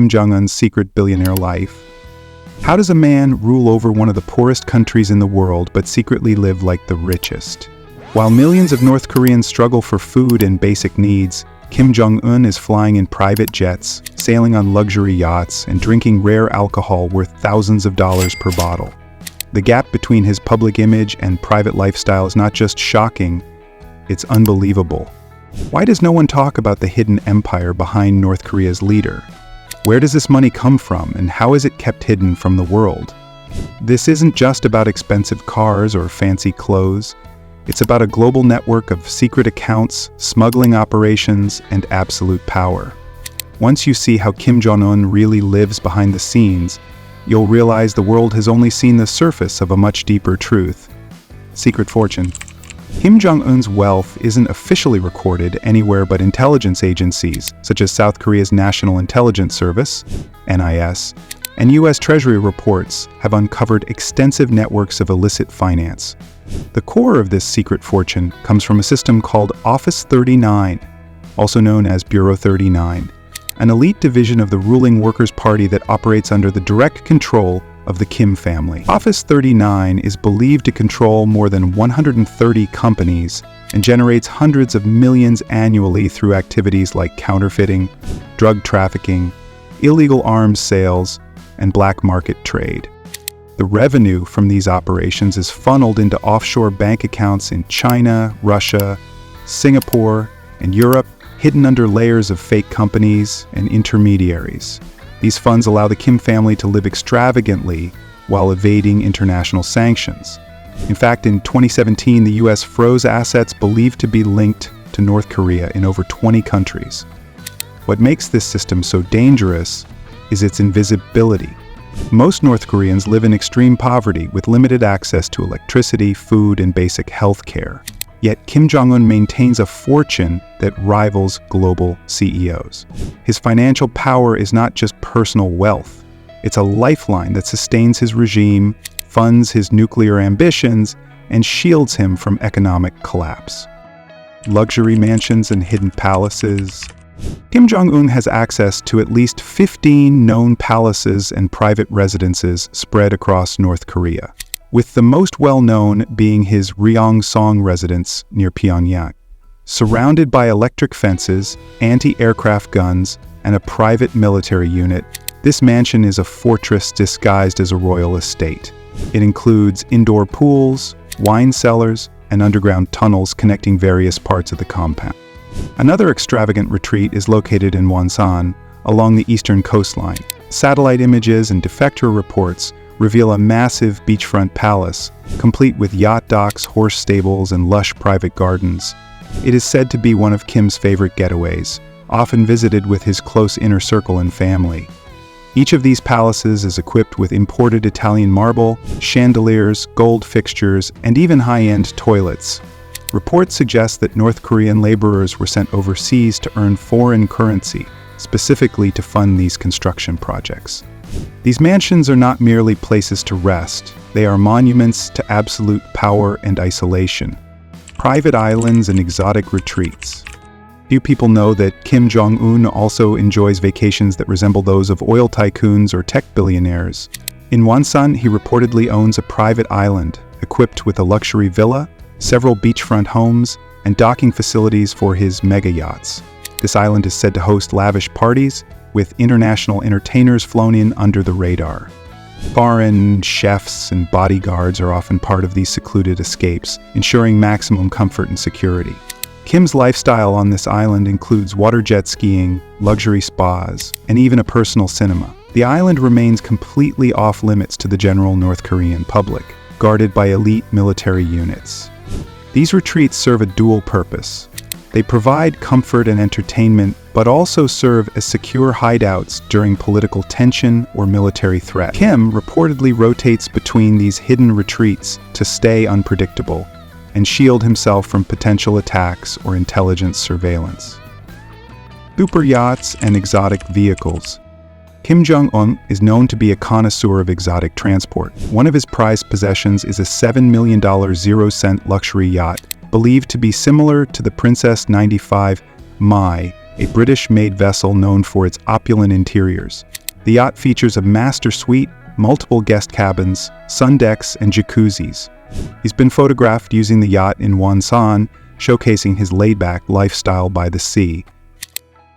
Kim Jong Un's secret billionaire life. How does a man rule over one of the poorest countries in the world but secretly live like the richest? While millions of North Koreans struggle for food and basic needs, Kim Jong Un is flying in private jets, sailing on luxury yachts, and drinking rare alcohol worth thousands of dollars per bottle. The gap between his public image and private lifestyle is not just shocking, it's unbelievable. Why does no one talk about the hidden empire behind North Korea's leader? Where does this money come from, and how is it kept hidden from the world? This isn't just about expensive cars or fancy clothes. It's about a global network of secret accounts, smuggling operations, and absolute power. Once you see how Kim Jong Un really lives behind the scenes, you'll realize the world has only seen the surface of a much deeper truth. Secret fortune. Kim Jong Un's wealth isn't officially recorded anywhere but intelligence agencies, such as South Korea's National Intelligence Service, NIS, and U.S. Treasury reports have uncovered extensive networks of illicit finance. The core of this secret fortune comes from a system called Office 39, also known as Bureau 39, an elite division of the ruling Workers' Party that operates under the direct control of the Kim family. Office 39 is believed to control more than 130 companies and generates hundreds of millions annually through activities like counterfeiting, drug trafficking, illegal arms sales, and black market trade. The revenue from these operations is funneled into offshore bank accounts in China, Russia, Singapore, and Europe, hidden under layers of fake companies and intermediaries. These funds allow the Kim family to live extravagantly while evading international sanctions. In fact, in 2017, the U.S. froze assets believed to be linked to North Korea in over 20 countries. What makes this system so dangerous is its invisibility. Most North Koreans live in extreme poverty with limited access to electricity, food, and basic health care. Yet Kim Jong Un maintains a fortune that rivals global CEOs. His financial power is not just personal wealth. It's a lifeline that sustains his regime, funds his nuclear ambitions, and shields him from economic collapse. Luxury mansions and hidden palaces. Kim Jong Un has access to at least 15 known palaces and private residences spread across North Korea, with the most well-known being his Ryong-song residence near Pyongyang. Surrounded by electric fences, anti-aircraft guns, and a private military unit, this mansion is a fortress disguised as a royal estate. It includes indoor pools, wine cellars, and underground tunnels connecting various parts of the compound. Another extravagant retreat is located in Wonsan, along the eastern coastline. Satellite images and defector reports reveal a massive beachfront palace, complete with yacht docks, horse stables, and lush private gardens. It is said to be one of Kim's favorite getaways, often visited with his close inner circle and family. Each of these palaces is equipped with imported Italian marble, chandeliers, gold fixtures, and even high-end toilets. Reports suggest that North Korean laborers were sent overseas to earn foreign currency, specifically to fund these construction projects. These mansions are not merely places to rest, they are monuments to absolute power and isolation. Private islands and exotic retreats. Few people know that Kim Jong Un also enjoys vacations that resemble those of oil tycoons or tech billionaires. In Wonsan, he reportedly owns a private island, equipped with a luxury villa, several beachfront homes, and docking facilities for his mega-yachts. This island is said to host lavish parties, with international entertainers flown in under the radar. Foreign chefs and bodyguards are often part of these secluded escapes, ensuring maximum comfort and security. Kim's lifestyle on this island includes water jet skiing, luxury spas, and even a personal cinema. The island remains completely off-limits to the general North Korean public, guarded by elite military units. These retreats serve a dual purpose. They provide comfort and entertainment, but also serve as secure hideouts during political tension or military threat. Kim reportedly rotates between these hidden retreats to stay unpredictable and shield himself from potential attacks or intelligence surveillance. Super yachts and exotic vehicles. Kim Jong Un is known to be a connoisseur of exotic transport. One of his prized possessions is a $7 million zero-cent luxury yacht, believed to be similar to the Princess 95 Mai a British-made vessel known for its opulent interiors. The yacht features a master suite, multiple guest cabins, sun decks, and jacuzzis. He's been photographed using the yacht in Wonsan, showcasing his laid-back lifestyle by the sea.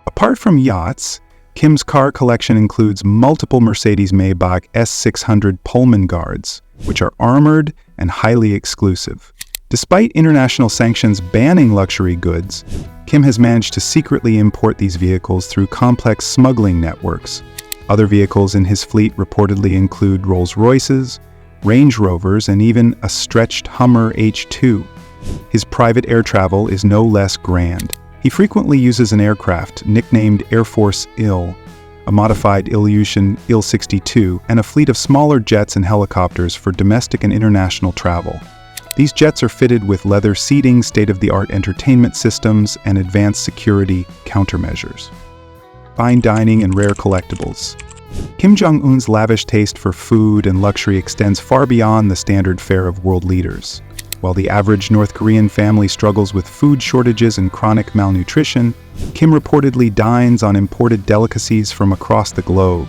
Apart from yachts, Kim's car collection includes multiple Mercedes-Maybach S600 Pullman guards, which are armored and highly exclusive. Despite international sanctions banning luxury goods, Kim has managed to secretly import these vehicles through complex smuggling networks. Other vehicles in his fleet reportedly include Rolls-Royces, Range Rovers, and even a stretched Hummer H2. His private air travel is no less grand. He frequently uses an aircraft nicknamed Air Force IL, a modified Ilyushin Il-62, and a fleet of smaller jets and helicopters for domestic and international travel. These jets are fitted with leather seating, state-of-the-art entertainment systems, and advanced security countermeasures. Fine dining and rare collectibles. Kim Jong Un's lavish taste for food and luxury extends far beyond the standard fare of world leaders. While the average North Korean family struggles with food shortages and chronic malnutrition, Kim reportedly dines on imported delicacies from across the globe.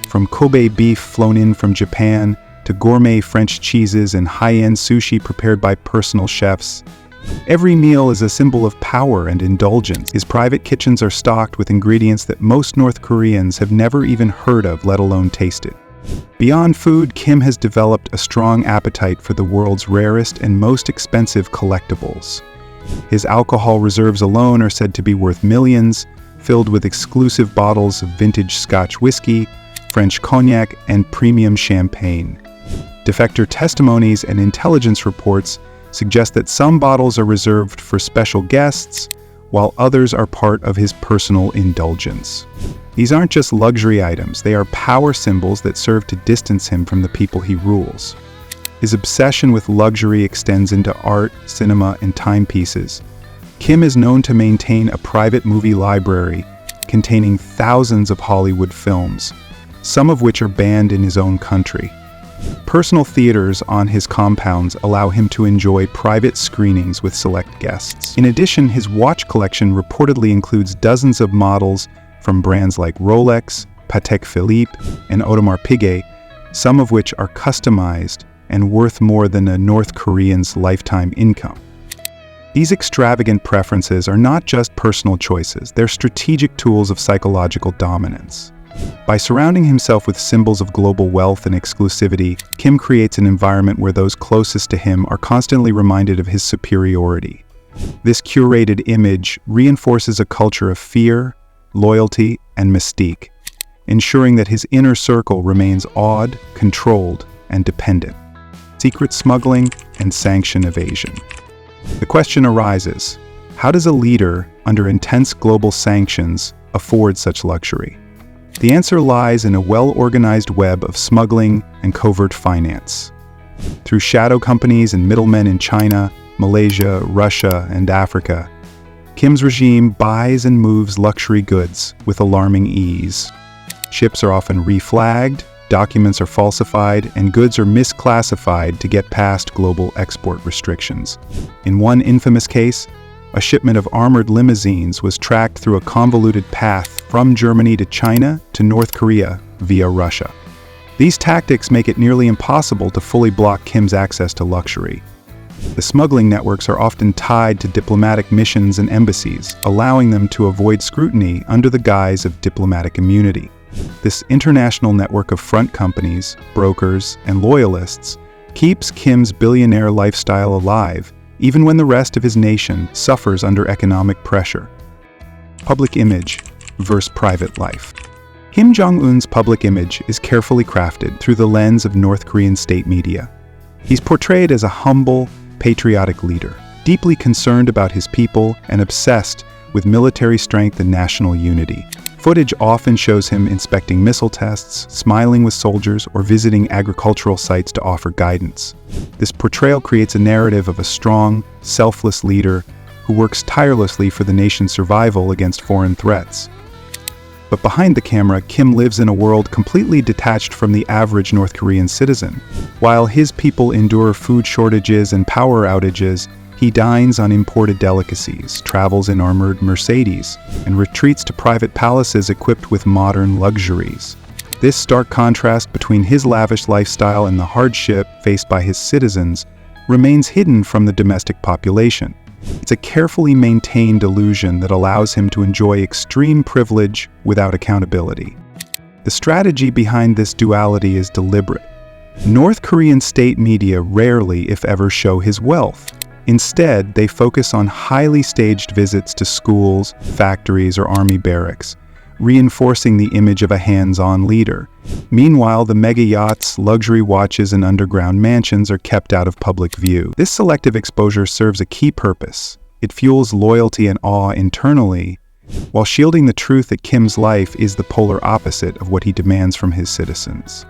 From Kobe beef flown in from Japan to gourmet French cheeses and high-end sushi prepared by personal chefs, every meal is a symbol of power and indulgence. His private kitchens are stocked with ingredients that most North Koreans have never even heard of, let alone tasted. Beyond food, Kim has developed a strong appetite for the world's rarest and most expensive collectibles. His alcohol reserves alone are said to be worth millions, filled with exclusive bottles of vintage Scotch whiskey, French cognac, and premium champagne. Defector testimonies and intelligence reports suggest that some bottles are reserved for special guests, while others are part of his personal indulgence. These aren't just luxury items, they are power symbols that serve to distance him from the people he rules. His obsession with luxury extends into art, cinema, and timepieces. Kim is known to maintain a private movie library containing thousands of Hollywood films, some of which are banned in his own country. Personal theaters on his compounds allow him to enjoy private screenings with select guests. In addition, his watch collection reportedly includes dozens of models from brands like Rolex, Patek Philippe, and Audemars Piguet, some of which are customized and worth more than a North Korean's lifetime income. These extravagant preferences are not just personal choices, they're strategic tools of psychological dominance. By surrounding himself with symbols of global wealth and exclusivity, Kim creates an environment where those closest to him are constantly reminded of his superiority. This curated image reinforces a culture of fear, loyalty, and mystique, ensuring that his inner circle remains awed, controlled, and dependent. Secret smuggling and sanction evasion. The question arises, how does a leader under intense global sanctions afford such luxury? The answer lies in a well-organized web of smuggling and covert finance. Through shadow companies and middlemen in China, Malaysia, Russia, and Africa, Kim's regime buys and moves luxury goods with alarming ease. Ships are often reflagged, documents are falsified, and goods are misclassified to get past global export restrictions. In one infamous case, a shipment of armored limousines was tracked through a convoluted path from Germany to China to North Korea via Russia. These tactics make it nearly impossible to fully block Kim's access to luxury. The smuggling networks are often tied to diplomatic missions and embassies, allowing them to avoid scrutiny under the guise of diplomatic immunity. This international network of front companies, brokers, and loyalists keeps Kim's billionaire lifestyle alive, even when the rest of his nation suffers under economic pressure. Public image versus private life. Kim Jong Un's public image is carefully crafted through the lens of North Korean state media. He's portrayed as a humble, patriotic leader, deeply concerned about his people and obsessed with military strength and national unity. Footage often shows him inspecting missile tests, smiling with soldiers, or visiting agricultural sites to offer guidance. This portrayal creates a narrative of a strong, selfless leader who works tirelessly for the nation's survival against foreign threats. But behind the camera, Kim lives in a world completely detached from the average North Korean citizen. While his people endure food shortages and power outages, He dines on imported delicacies, travels in armored Mercedes, and retreats to private palaces equipped with modern luxuries. This stark contrast between his lavish lifestyle and the hardship faced by his citizens remains hidden from the domestic population. It's a carefully maintained illusion that allows him to enjoy extreme privilege without accountability. The strategy behind this duality is deliberate. North Korean state media rarely, if ever, show his wealth. Instead, they focus on highly staged visits to schools, factories, or army barracks, reinforcing the image of a hands-on leader. Meanwhile, the mega-yachts, luxury watches, and underground mansions are kept out of public view. This selective exposure serves a key purpose. It fuels loyalty and awe internally, while shielding the truth that Kim's life is the polar opposite of what he demands from his citizens.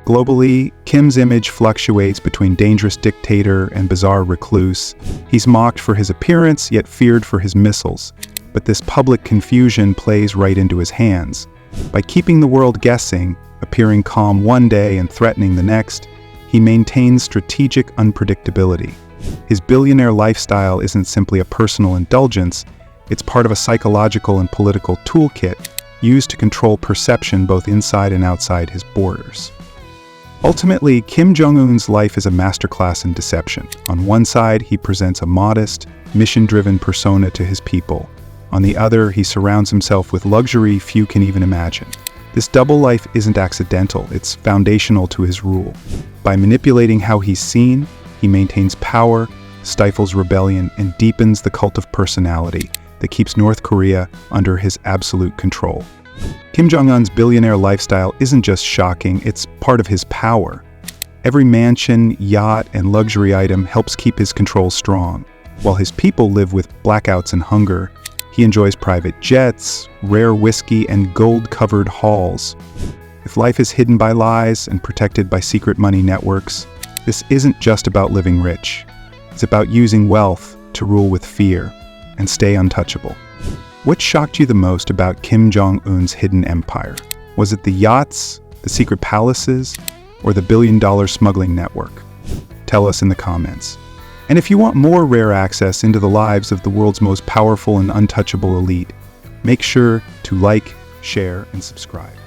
Globally, Kim's image fluctuates between dangerous dictator and bizarre recluse. He's mocked for his appearance, yet feared for his missiles. But this public confusion plays right into his hands. By keeping the world guessing, appearing calm one day and threatening the next, he maintains strategic unpredictability. His billionaire lifestyle isn't simply a personal indulgence, it's part of a psychological and political toolkit used to control perception both inside and outside his borders. Ultimately, Kim Jong Un's life is a masterclass in deception. On one side, he presents a modest, mission-driven persona to his people. On the other, he surrounds himself with luxury few can even imagine. This double life isn't accidental, it's foundational to his rule. By manipulating how he's seen, he maintains power, stifles rebellion, and deepens the cult of personality that keeps North Korea under his absolute control. Kim Jong Un's billionaire lifestyle isn't just shocking, it's part of his power. Every mansion, yacht, and luxury item helps keep his control strong. While his people live with blackouts and hunger, he enjoys private jets, rare whiskey, and gold-covered halls. If life is hidden by lies and protected by secret money networks, this isn't just about living rich. It's about using wealth to rule with fear and stay untouchable. What shocked you the most about Kim Jong Un's hidden empire? Was it the yachts, the secret palaces, or the billion-dollar smuggling network? Tell us in the comments. And if you want more rare access into the lives of the world's most powerful and untouchable elite, make sure to like, share, and subscribe.